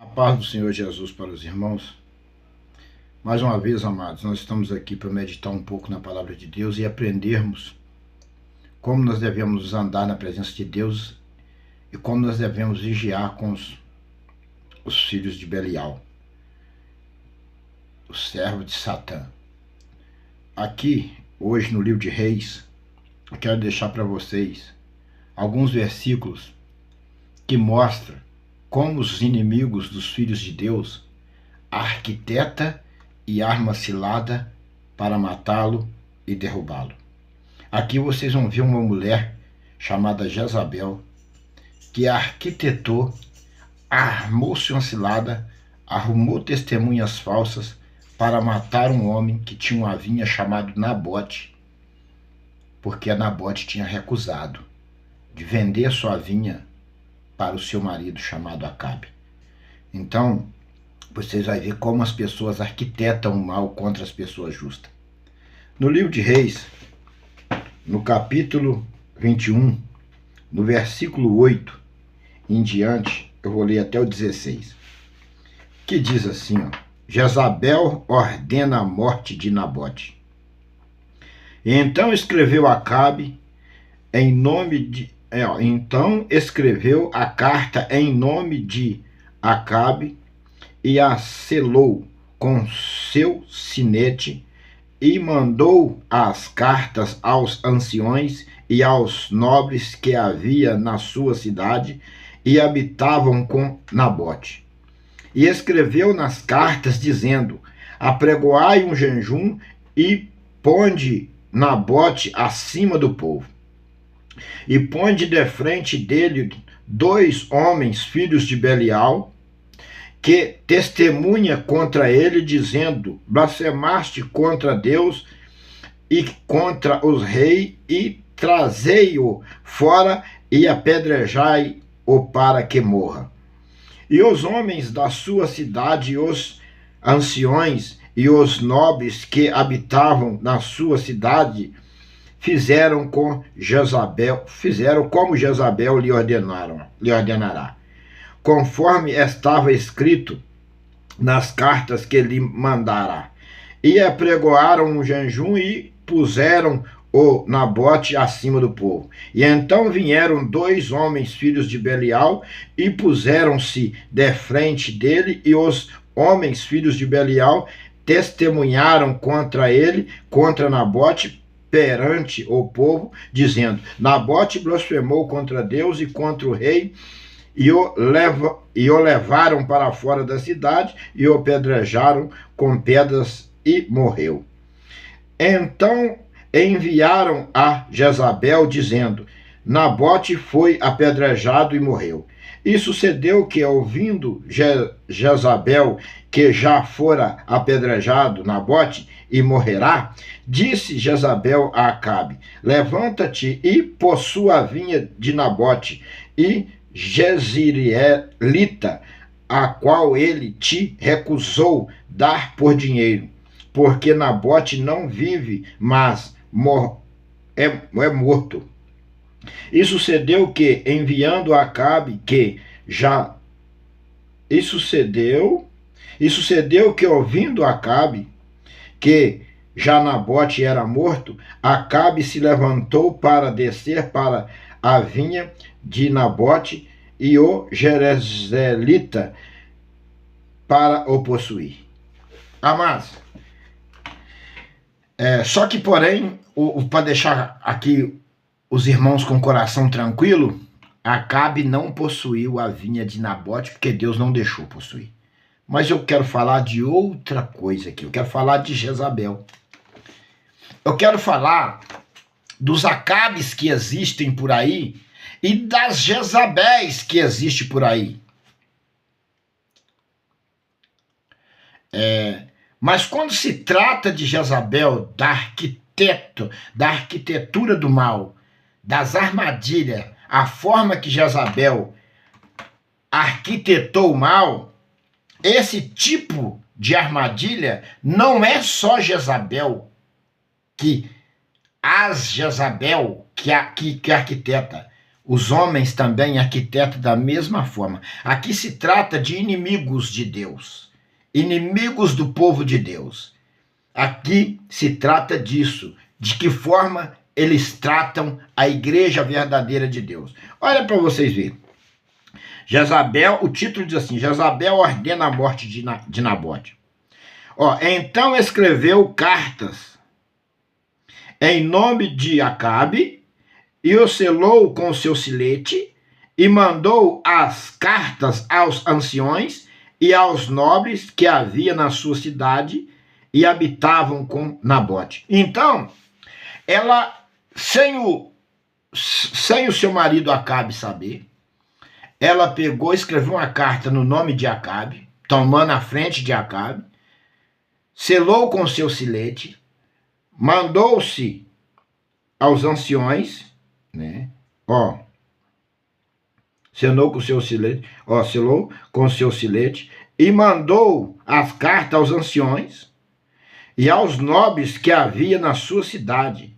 A paz do Senhor Jesus para os irmãos. Mais uma vez, amados, nós estamos aqui para meditar um pouco na palavra de Deus e aprendermos como nós devemos andar na presença de Deus e como nós devemos vigiar com os filhos de Belial, o servo de Satã. Aqui, hoje no livro de Reis, eu quero deixar para vocês alguns versículos que mostram como os inimigos dos filhos de Deus arquiteta e arma cilada para matá-lo e derrubá-lo. Aqui vocês vão ver uma mulher chamada Jezabel, que arquitetou, armou-se uma cilada, arrumou testemunhas falsas para matar um homem que tinha uma vinha chamado Nabote, porque Nabote tinha recusado de vender sua vinha para o seu marido chamado Acabe. Então, vocês vão ver como as pessoas arquitetam o mal contra as pessoas justas. No livro de Reis, no capítulo 21, no versículo 8 em diante, eu vou ler até o 16, que diz assim, ó: Jezabel ordena a morte de Nabote. E então escreveu Acabe em nome de Então escreveu a carta em nome de Acabe e a selou com seu sinete e mandou as cartas aos anciões e aos nobres que havia na sua cidade e habitavam com Nabote. E escreveu nas cartas dizendo: apregoai um jejum e ponde Nabote acima do povo. E ponde de frente dele 2 homens, filhos de Belial, que testemunha contra ele, dizendo: blasfemaste contra Deus e contra os reis, e trazei-o fora e apedrejai-o para que morra. E os homens da sua cidade, os anciões e os nobres que habitavam na sua cidade, fizeram como Jezabel lhe ordenará, conforme estava escrito nas cartas que lhe mandará. E apregoaram um jejum e puseram o Nabote acima do povo. E então vieram 2 homens, filhos de Belial, e puseram-se de frente dele, e os homens, filhos de Belial, testemunharam contra ele, contra Nabote, perante o povo, dizendo: Nabote blasfemou contra Deus e contra o rei, e o levaram para fora da cidade e o apedrejaram com pedras e morreu. Então enviaram a Jezabel, dizendo: Nabote foi apedrejado e morreu. E sucedeu que, ouvindo Jezabel que já fora apedrejado Nabote e morrerá, disse Jezabel a Acabe: levanta-te e possua a vinha de Nabote e Jezreelita, a qual ele te recusou dar por dinheiro, porque Nabote não vive, mas é morto. E sucedeu que, enviando a Acabe, ouvindo Acabe que já Nabote era morto, Acabe se levantou para descer para a vinha de Nabote e o Jezreelita para o possuir. Amados, só que, porém, para deixar aqui os irmãos com o coração tranquilo, Acabe não possuiu a vinha de Nabote, porque Deus não deixou possuir. Mas eu quero falar de outra coisa aqui. Eu quero falar de Jezabel. Eu quero falar dos Acabes que existem por aí e das Jezabéis que existem por aí. Mas quando se trata de Jezabel, da arquitetura do mal, das armadilhas, a forma que Jezabel arquitetou o mal, esse tipo de armadilha não é só Jezabel que arquiteta. os homens também arquitetam da mesma forma. Aqui se trata de inimigos de Deus, inimigos do povo de Deus. Aqui se trata disso, de que forma eles tratam a igreja verdadeira de Deus. Olha para vocês verem. Jezabel, o título diz assim: Jezabel ordena a morte de Nabote. Então escreveu cartas em nome de Acabe, e o selou com o seu silete, e mandou as cartas aos anciões e aos nobres que havia na sua cidade e habitavam com Nabote. Então, ela, sem o seu marido Acabe saber, ela pegou e escreveu uma carta no nome de Acabe, tomando a frente de Acabe, selou com o seu silete, mandou-se aos anciões, né? Selou com o seu silete, selou com o seu silete e mandou as cartas aos anciões e aos nobres que havia na sua cidade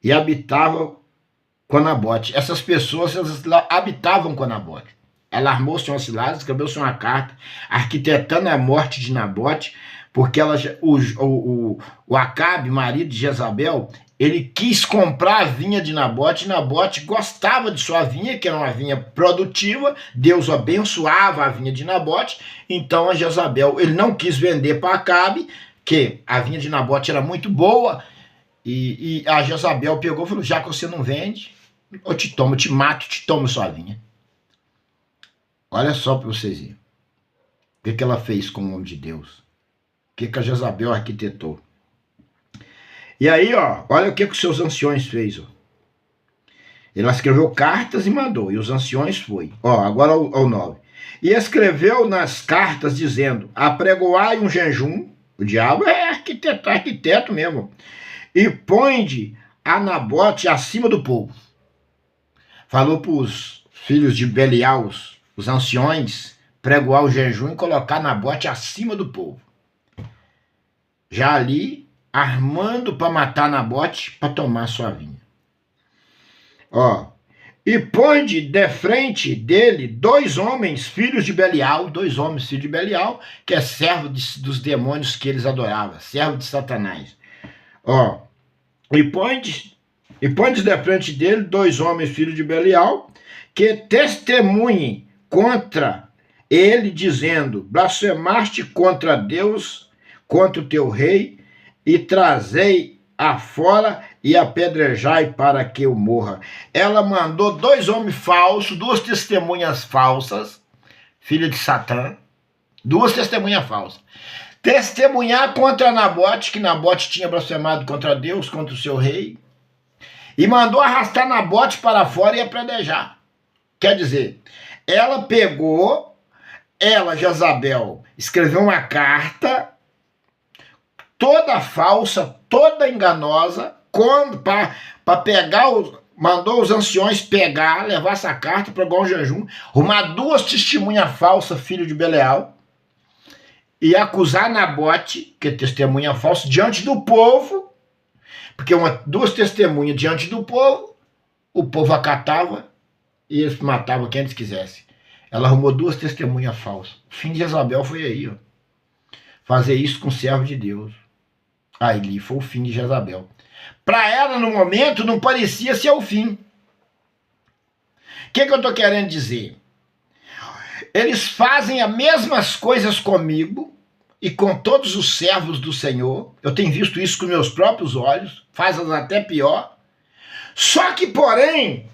e habitavam com Nabote. Essas pessoas, elas habitavam com Nabote. Ela armou-se uma cilada, escreveu-se uma carta arquitetando a morte de Nabote, porque o Acabe, marido de Jezabel, ele quis comprar a vinha de Nabote, e Nabote gostava de sua vinha, que era uma vinha produtiva, Deus abençoava a vinha de Nabote, então a Jezabel, ele não quis vender para Acabe, que a vinha de Nabote era muito boa, e a Jezabel pegou e falou: já que você não vende, eu te tomo, eu te mato, te tomo sua vinha. Olha só para vocês verem o que ela fez com o homem de Deus, o que a Jezabel arquitetou. E aí, olha o que os seus anciões fez. Ela escreveu cartas e mandou, e os anciões foi. Agora o 9. E escreveu nas cartas dizendo: apregoai um jejum, o diabo é arquiteto mesmo, e põe a Nabote acima do povo. Falou para os filhos de Belial, os anciões, pregoar o jejum e colocar Nabote acima do povo. Já ali, armando para matar Nabote, para tomar sua vinha. E põe de frente dele 2 homens, filhos de Belial, 2 homens, filhos de Belial, que é servo dos demônios que eles adoravam, servo de Satanás. E põe de frente dele 2 homens, filhos de Belial, que testemunhem contra ele, dizendo: blasfemaste contra Deus, contra o teu rei, e trazei afora e apedrejai para que eu morra. Ela mandou 2 homens falsos, 2 testemunhas falsas, filha de Satã, 2 testemunhas falsas, testemunhar contra Nabote, que Nabote tinha blasfemado contra Deus, contra o seu rei, e mandou arrastar Nabote para fora e apedrejar. Quer dizer, ela pegou, Jezabel, escreveu uma carta toda falsa, toda enganosa, para pegar, mandou os anciões pegar, levar essa carta, pregar um jejum, arrumar 2 testemunhas falsas, filho de Belial, e acusar Nabote, que é testemunha falsa, diante do povo, porque 2 testemunhas diante do povo, o povo acatava e eles matavam quem eles quisessem. Ela arrumou 2 testemunhas falsas. O fim de Jezabel foi aí, fazer isso com o servo de Deus. Ali foi o fim de Jezabel. Para ela, no momento, não parecia ser o fim. O que eu estou querendo dizer? Eles fazem as mesmas coisas comigo e com todos os servos do Senhor. Eu tenho visto isso com meus próprios olhos. Fazem até pior. Só que, porém,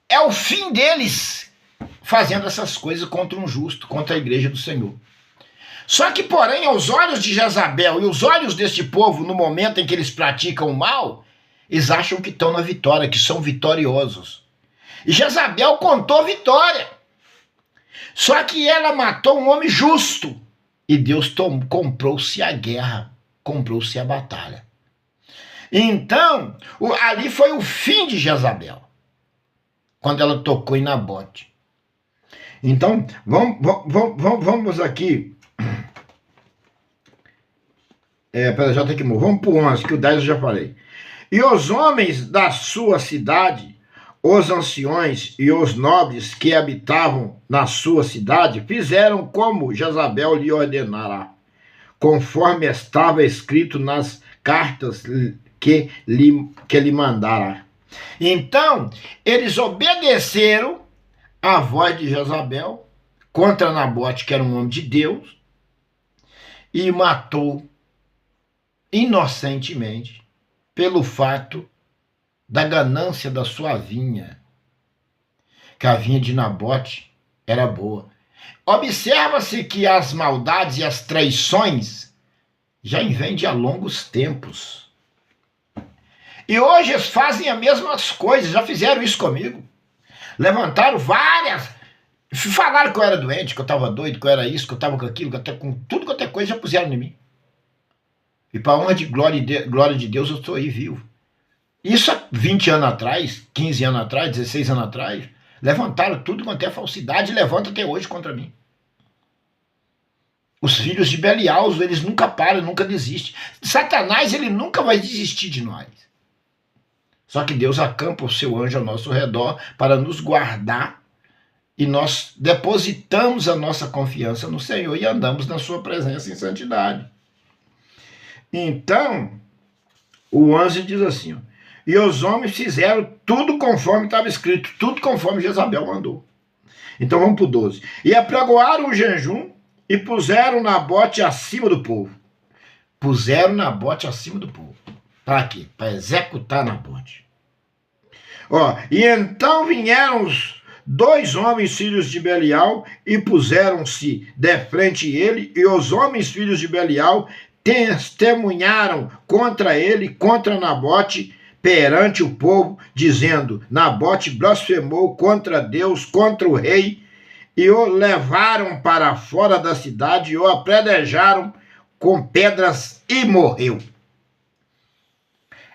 é o fim deles fazendo essas coisas contra um justo, contra a igreja do Senhor. Só que, porém, aos olhos de Jezabel e os olhos deste povo, no momento em que eles praticam o mal, eles acham que estão na vitória, que são vitoriosos. E Jezabel contou vitória. Só que ela matou um homem justo. E Deus comprou-se a guerra, comprou-se a batalha. Então, ali foi o fim de Jezabel, quando ela tocou em Nabote. Então, vamos aqui. Já tem que morrer. Vamos para o 11, que o 10 eu já falei. E os homens da sua cidade os anciões e os nobres que habitavam na sua cidade fizeram como Jezabel lhe ordenara, conforme estava escrito nas cartas que lhe mandara. Então, eles obedeceram à voz de Jezabel contra Nabote, que era um homem de Deus, e matou inocentemente pelo fato da ganância da sua vinha, que a vinha de Nabote era boa. Observa-se que as maldades e as traições já vêm de há longos tempos. E hoje eles fazem as mesmas coisas, já fizeram isso comigo. Levantaram várias, falaram que eu era doente, que eu estava doido, que eu era isso, que eu estava com aquilo, que até com tudo quanto é coisa já puseram em mim. E para honra de glória de Deus eu estou aí vivo. Isso há 20 anos atrás, 15 anos atrás, 16 anos atrás, levantaram tudo quanto é falsidade e levantam até hoje contra mim. Os filhos de Belial, eles nunca param, nunca desistem. Satanás, ele nunca vai desistir de nós. Só que Deus acampa o seu anjo ao nosso redor para nos guardar e nós depositamos a nossa confiança no Senhor e andamos na sua presença em santidade. Então, o 11 diz assim, ó, e os homens fizeram tudo conforme estava escrito, tudo conforme Jezabel mandou. Então vamos para o 12. E apregoaram o jejum e puseram Nabote acima do povo. Puseram Nabote acima do povo. Para quê? Para executar Nabote. Ó, e então vieram os 2 homens filhos de Belial e puseram-se de frente ele, e os homens filhos de Belial testemunharam contra ele, contra Nabote, perante o povo, dizendo, Nabote blasfemou contra Deus, contra o rei, e o levaram para fora da cidade, e o apedrejaram com pedras, e morreu.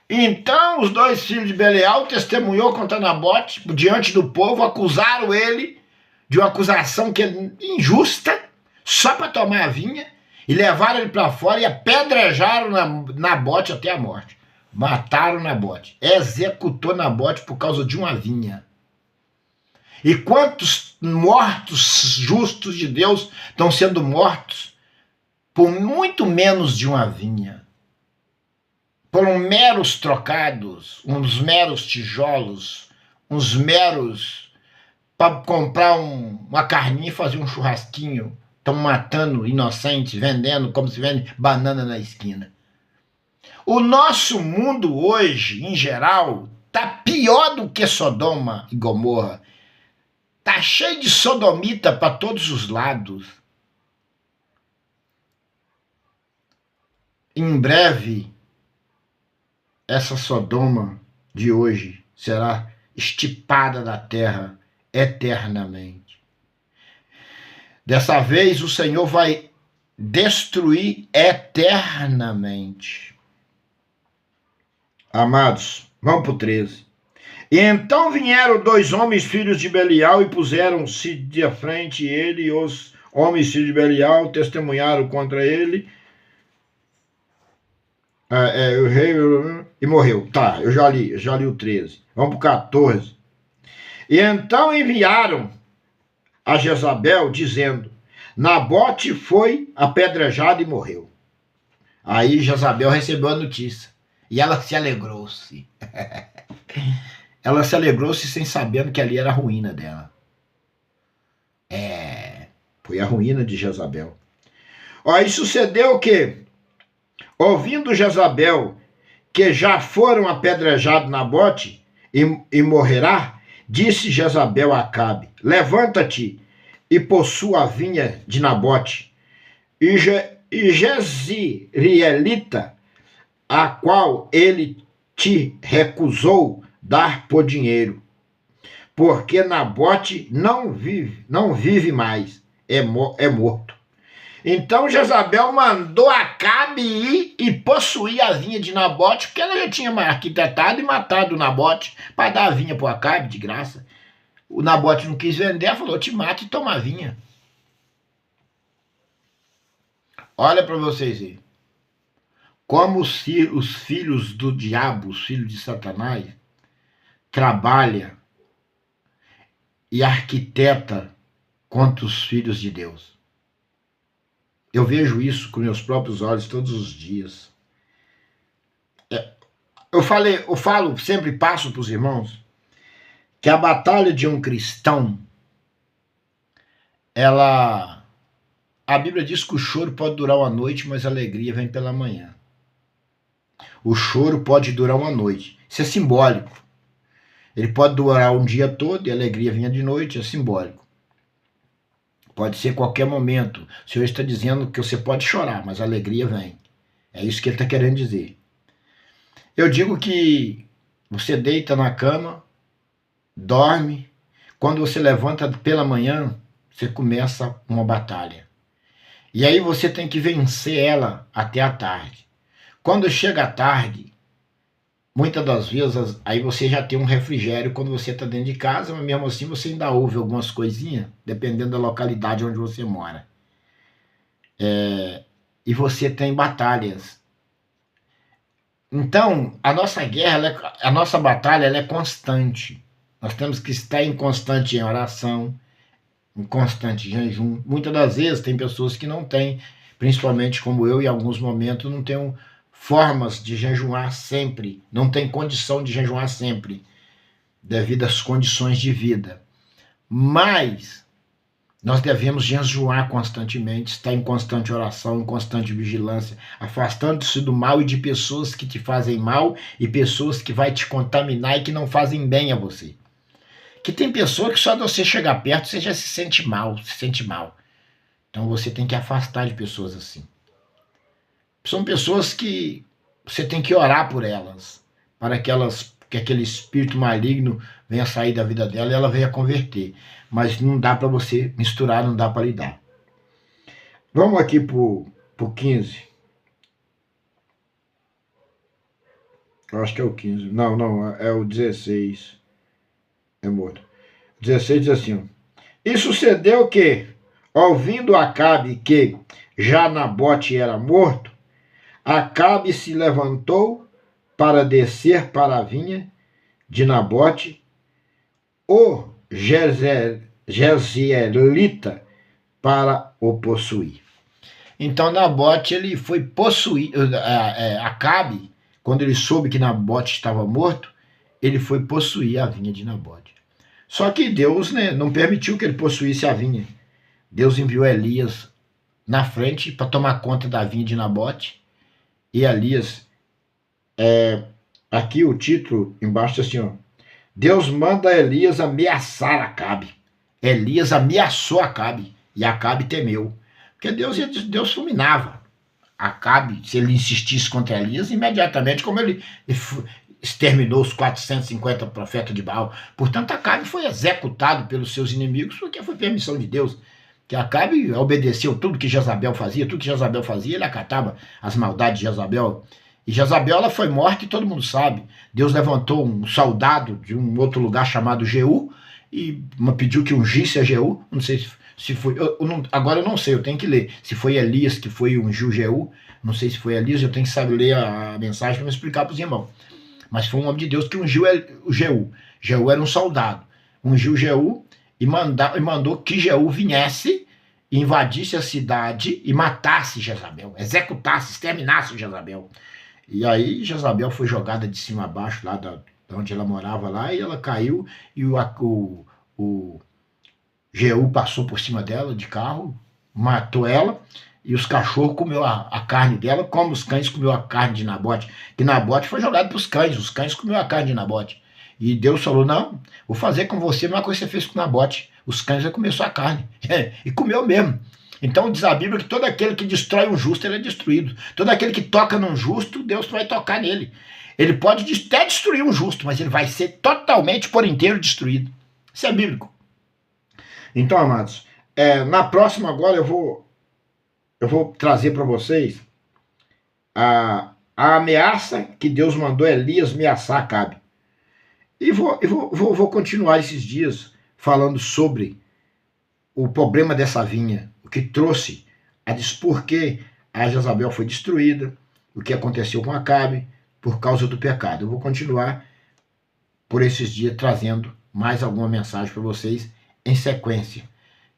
Então os 2 filhos de Belial testemunhou contra Nabote, diante do povo, acusaram ele de uma acusação que é injusta, só para tomar a vinha, e levaram ele para fora e apedrejaram Nabote até a morte. Mataram Nabote, executou Nabote por causa de uma vinha. E quantos mortos justos de Deus estão sendo mortos por muito menos de uma vinha? Por meros trocados, uns meros tijolos, uns meros para comprar uma carninha e fazer um churrasquinho. Estão matando inocentes, vendendo como se vende banana na esquina. O nosso mundo hoje, em geral, está pior do que Sodoma e Gomorra. Está cheio de sodomita para todos os lados. Em breve, essa Sodoma de hoje será estipada da terra eternamente. Dessa vez o Senhor vai destruir eternamente. Amados, vamos para o 13. E então vieram 2 homens filhos de Belial e puseram-se de frente ele, e os homens filhos de Belial testemunharam contra ele, o rei, e morreu. Tá, eu já li o 13. Vamos para o 14. E então enviaram a Jezabel, dizendo, Nabote foi apedrejado e morreu. Aí Jezabel recebeu a notícia, e ela se alegrou-se. Ela se alegrou-se sem sabendo que ali era a ruína dela. Foi a ruína de Jezabel. Aí sucedeu que, ouvindo Jezabel que já foram apedrejados Nabote e morrerá, disse Jezabel a Acabe, levanta-te e possua a vinha de Nabote, e Jezreelita, a qual ele te recusou dar por dinheiro, porque Nabote não vive mais, é morto. Então Jezabel mandou Acabe ir e possuir a vinha de Nabote, porque ela já tinha arquitetado e matado o Nabote para dar a vinha para o Acabe de graça. O Nabote não quis vender, ela falou, eu te mato e toma a vinha. Olha para vocês aí. Como os filhos do diabo, os filhos de Satanás, trabalham e arquiteta contra os filhos de Deus. Eu vejo isso com meus próprios olhos todos os dias. Eu falo, sempre passo para os irmãos, que a batalha de um cristão, a Bíblia diz que o choro pode durar uma noite, mas a alegria vem pela manhã. O choro pode durar uma noite. Isso é simbólico. Ele pode durar um dia todo e a alegria vinha de noite, é simbólico. Pode ser qualquer momento. O Senhor está dizendo que você pode chorar, mas a alegria vem. É isso que ele está querendo dizer. Eu digo que você deita na cama, dorme, quando você levanta pela manhã, você começa uma batalha. E aí você tem que vencer ela até a tarde. Quando chega a tarde, muitas das vezes, aí você já tem um refrigério quando você está dentro de casa, mas mesmo assim você ainda ouve algumas coisinhas, dependendo da localidade onde você mora. E você tem batalhas. Então, a nossa guerra, a nossa batalha, ela é constante. Nós temos que estar em constante oração, em constante jejum. Muitas das vezes tem pessoas que não têm, principalmente como eu, em alguns momentos, não tenho formas de jejuar sempre, não tem condição de jejuar sempre, devido às condições de vida. Mas nós devemos jejuar constantemente, estar em constante oração, em constante vigilância, afastando-se do mal e de pessoas que te fazem mal e pessoas que vai te contaminar e que não fazem bem a você. Que tem pessoa que só de você chegar perto você já se sente mal, Então você tem que afastar de pessoas assim. São pessoas que você tem que orar por elas, para que aquele espírito maligno venha sair da vida dela e ela venha converter. Mas não dá para você misturar, não dá para lidar. Vamos aqui pro 15. Eu acho que é o 15. Não, é o 16. É morto. 16 diz assim: e sucedeu que, ouvindo Acabe que já Nabote era morto, Acabe se levantou para descer para a vinha de Nabote, o Jezreelita, para o possuir. Então Nabote ele foi possuído. Acabe, quando ele soube que Nabote estava morto, ele foi possuir a vinha de Nabote. Só que Deus, né, não permitiu que ele possuísse a vinha. Deus enviou Elias na frente para tomar conta da vinha de Nabote. E Elias, aqui o título embaixo assim, ó, Deus manda Elias ameaçar Acabe. Elias ameaçou Acabe e Acabe temeu. Porque Deus fulminava Acabe, se ele insistisse contra Elias, imediatamente, como ele exterminou os 450 profetas de Baal. Portanto, Acabe foi executado pelos seus inimigos porque foi permissão de Deus. Que Acabe obedeceu tudo que Jezabel fazia, ele acatava as maldades de Jezabel. E Jezabel ela foi morta e todo mundo sabe. Deus levantou um soldado de um outro lugar chamado Jeú e pediu que ungisse a Jeú. Não sei se foi. Agora eu não sei, eu tenho que ler. Se foi Elias que foi ungiu Jeú. Não sei se foi Elias, eu tenho que saber ler a mensagem para me explicar para os irmãos. Mas foi um homem de Deus que ungiu o Jeú. Jeú era um soldado. Ungiu Jeú e mandou que Jeú viesse, invadisse a cidade e matasse Jezabel, executasse, exterminasse Jezabel. E aí Jezabel foi jogada de cima a baixo, lá da onde ela morava lá, e ela caiu, e o Jeú passou por cima dela de carro, matou ela, e os cachorros comeu a carne dela, como os cães comeu a carne de Nabote. Que Nabote foi jogado para os cães comeu a carne de Nabote. E Deus falou, não, vou fazer com você a mesma coisa que você fez com Nabote. Os cães vão comer sua carne. E comeu mesmo. Então diz a Bíblia que todo aquele que destrói um justo, ele é destruído. Todo aquele que toca num justo, Deus vai tocar nele. Ele pode até destruir um justo, mas ele vai ser totalmente por inteiro destruído. Isso é bíblico. Então, amados, na próxima agora eu vou trazer para vocês a ameaça que Deus mandou Elias ameaçar Acabe. E vou continuar esses dias falando sobre o problema dessa vinha, o que trouxe, por que a Jezabel foi destruída, o que aconteceu com Acabe por causa do pecado. Eu vou continuar por esses dias trazendo mais alguma mensagem para vocês em sequência.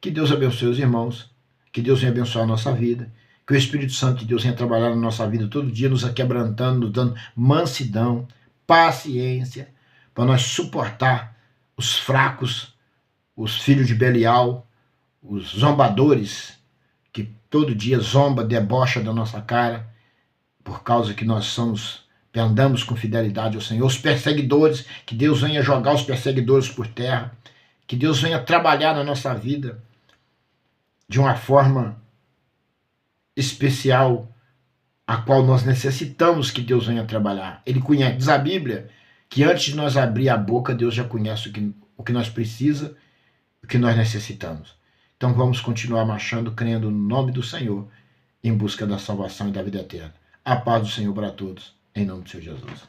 Que Deus abençoe os irmãos, que Deus venha abençoar a nossa vida, que o Espírito Santo de Deus venha trabalhar na nossa vida todo dia, nos aquebrantando, nos dando mansidão, paciência, para nós suportar os fracos, os filhos de Belial, os zombadores, que todo dia zomba, debocha da nossa cara, por causa que nós andamos com fidelidade ao Senhor, os perseguidores, que Deus venha jogar os perseguidores por terra, que Deus venha trabalhar na nossa vida de uma forma especial, a qual nós necessitamos que Deus venha trabalhar. Ele conhece, diz a Bíblia, que antes de nós abrir a boca, Deus já conhece o que nós precisamos, o que nós necessitamos. Então vamos continuar marchando, crendo no nome do Senhor, em busca da salvação e da vida eterna. A paz do Senhor para todos, em nome do Senhor Jesus.